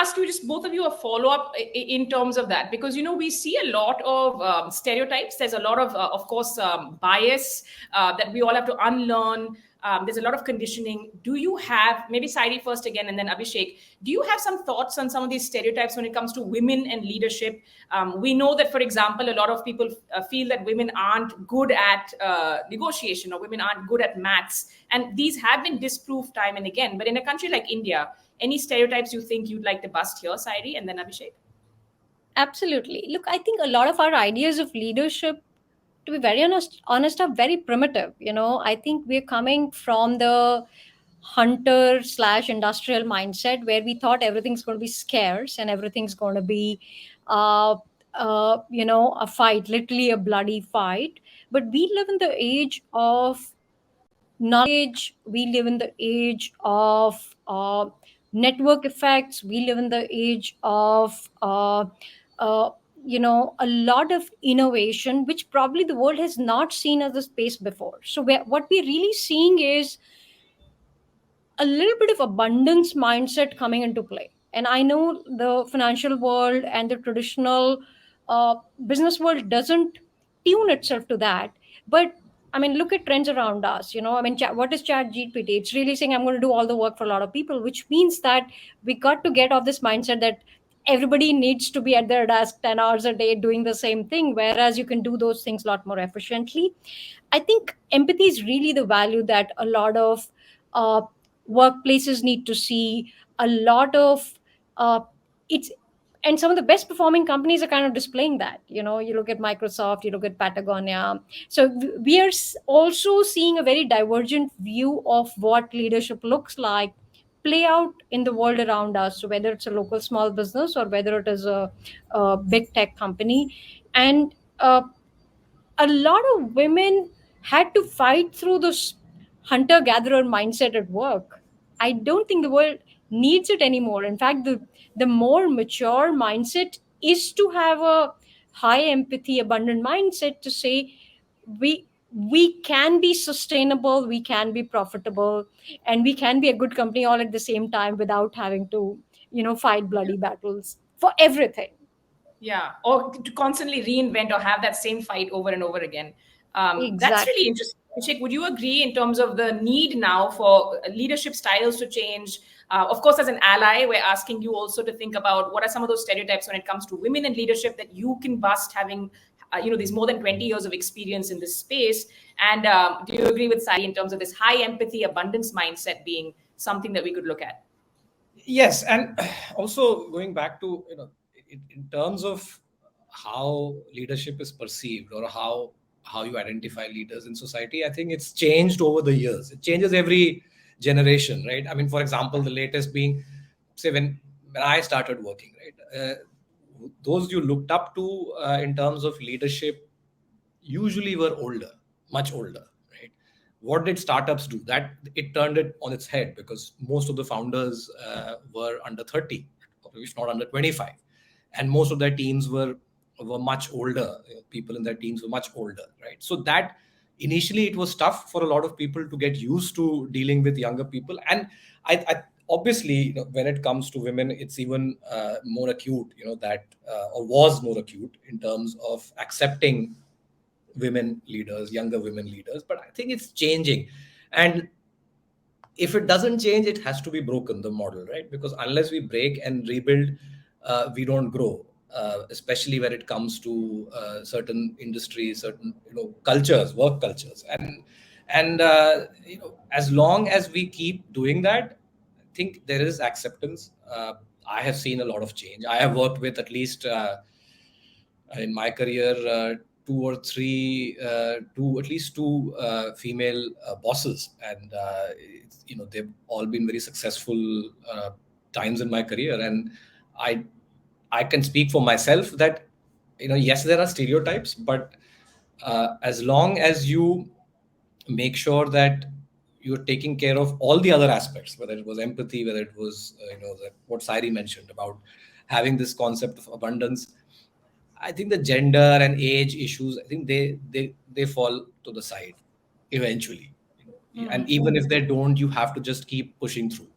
ask you, just both of you, a follow-up in terms of that, because we see a lot of stereotypes. There's a lot of course, bias that we all have to unlearn. There's a lot of conditioning. Do you have, maybe Sairee first again, and then Abhishek, do you have some thoughts on some of these stereotypes when it comes to women and leadership? We know that, for example, a lot of people feel that women aren't good at negotiation, or women aren't good at maths. And these have been disproved time and again. But in a country like India, any stereotypes you think you'd like to bust here, Sairee, and then Abhishek? Absolutely. Look, I think a lot of our ideas of leadership, to be very honest, are very primitive. I think we're coming from the hunter slash industrial mindset where we thought everything's going to be scarce and everything's going to be, uh, a fight, literally a bloody fight. But we live in the age of knowledge, we live in the age of network effects, we live in the age of uh, a lot of innovation which probably the world has not seen as a space before. So what we're really seeing is a little bit of abundance mindset coming into play. And I know the financial world and the traditional business world doesn't tune itself to that. But I mean, look at trends around us. I mean, what is Chat GPT? It's really saying I'm going to do all the work for a lot of people, which means that we got to get off this mindset that everybody needs to be at their desk 10 hours a day doing the same thing, whereas you can do those things a lot more efficiently. I think empathy is really the value that a lot of uh, workplaces need to see. A lot of it's and some of the best performing companies are kind of displaying that. You look at Microsoft, you look at Patagonia. So we are also seeing a very divergent view of what leadership looks like play out in the world around us. So whether it's a local small business or whether it is a big tech company, and a lot of women had to fight through this hunter gatherer mindset at work. I don't think the world needs it anymore. In fact, the more mature mindset is to have a high empathy, abundant mindset to say we can be sustainable, we can be profitable, and we can be a good company all at the same time without having to, fight bloody battles for everything. Yeah, or to constantly reinvent or have that same fight over and over again. That's really Exactly. interesting. Abhishek, would you agree in terms of the need now for leadership styles to change? Of course, as an ally, we're asking you also to think about what are some of those stereotypes when it comes to women in leadership that you can bust, having these more than 20 years of experience in this space. And do you agree with Sairee in terms of this high empathy, abundance mindset being something that we could look at? Yes, and also going back to in terms of how leadership is perceived, or how you identify leaders in society, I think it's changed over the years. It changes every generation, right? I mean, for example, the latest being, say, when I started working, right, those you looked up to in terms of leadership usually were older, much older, right? What did startups do? That it turned it on its head, because most of the founders were under 30, or if not under 25, and most of their teams were much older. People in their teams were much older, right? So that initially it was tough for a lot of people to get used to dealing with younger people. And I obviously, when it comes to women, it's even more acute, that or was more acute in terms of accepting women leaders, younger women leaders. But I think it's changing. And if it doesn't change, it has to be broken, the model, right? Because unless we break and rebuild, we don't grow, especially when it comes to certain industries, certain cultures, work cultures. And as long as we keep doing that, I think there is acceptance. I have seen a lot of change. I have worked with at least in my career at least two female bosses, and they've all been very successful times in my career. And I I can speak for myself that yes, there are stereotypes, but as long as you make sure that you're taking care of all the other aspects, whether it was empathy, whether it was what Sairee mentioned about having this concept of abundance, I think the gender and age issues, I think they fall to the side eventually. And even if they don't, you have to just keep pushing through.